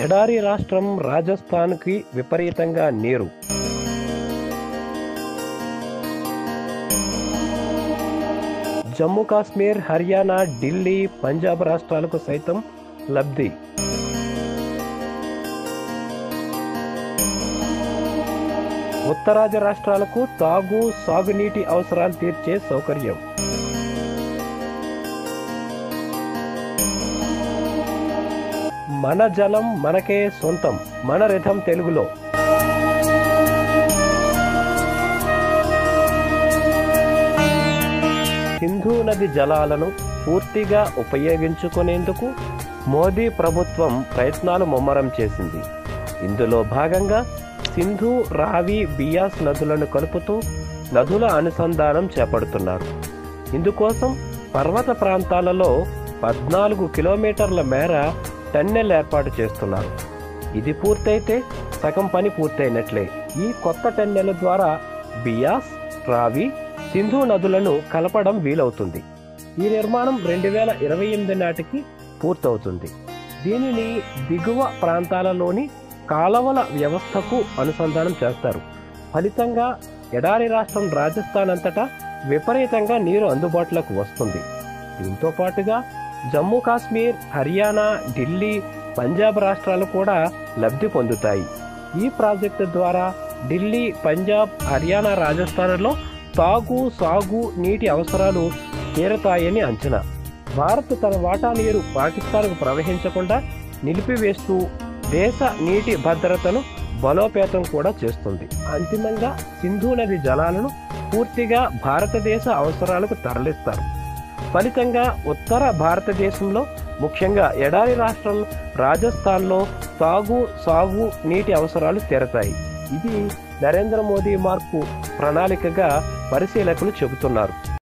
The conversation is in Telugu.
ఎడారి రాష్ట్రం రాజస్థాన్కి విపరీతంగా నీరు. జమ్మూ కాశ్మీర్, హర్యానా, ఢిల్లీ, పంజాబ్ రాష్ట్రాలకు సైతం లబ్ధి. ఉత్తరాది రాష్ట్రాలకు తాగు, సాగునీటి అవసరాలు తీర్చే సౌకర్యం. మన జలం మనకే సొంతం, మన రిథం తెలుగులో. సింధు నది జలాలను పూర్తిగా ఉపయోగించుకునేందుకు మోదీ ప్రభుత్వం ప్రయత్నాలు ముమ్మరం చేసింది. ఇందులో భాగంగా సింధు, రావి, బియాస్ నదులను కలుపుతూ నదుల అనుసంధానం చేపడుతున్నారు. ఇందుకోసం పర్వత ప్రాంతాలలో 14 కిలోమీటర్ల మేర టన్నెల్ ఏర్పాటు చేస్తున్నారు. ఇది పూర్తయితే సగం పని పూర్తయినట్లే. ఈ కొత్త టన్నెల్ ద్వారా బియాస్, రావి, సింధు నదులను కలపడం వీలవుతుంది. ఈ నిర్మాణం 2028 నాటికి పూర్తవుతుంది. దీనిని దిగువ ప్రాంతాలలోని కాలవల వ్యవస్థకు అనుసంధానం చేస్తారు. ఫలితంగా ఎడారి రాష్ట్రం రాజస్థాన్ అంతటా విపరీతంగా నీరు అందుబాటులోకి వస్తుంది. దీంతో పాటుగా జమ్మూ కాశ్మీర్, హర్యానా, ఢిల్లీ, పంజాబ్ రాష్ట్రాలు కూడా లబ్ధి పొందుతాయి. ఈ ప్రాజెక్టు ద్వారా ఢిల్లీ, పంజాబ్, హర్యానా, రాజస్థాన్లో తాగు, సాగు నీటి అవసరాలు తీరతాయని అంచనా. భారత్ తన వాటా నీరు పాకిస్తాన్కు ప్రవహించకుండా నిలిపివేస్తూ దేశ నీటి భద్రతను బలోపేతం కూడా చేస్తుంది. అంతిమంగా సింధు నది జలాలను పూర్తిగా భారతదేశ అవసరాలకు తరలిస్తారు. ఫలితంగా ఉత్తర భారతదేశంలో, ముఖ్యంగా ఎడారి రాష్ట్రం రాజస్థాన్లో తాగు, సాగు నీటి అవసరాలు తీరతాయి. ఇది నరేంద్ర మోదీ మార్పు ప్రణాళికగా పరిశీలకులు చెబుతున్నారు.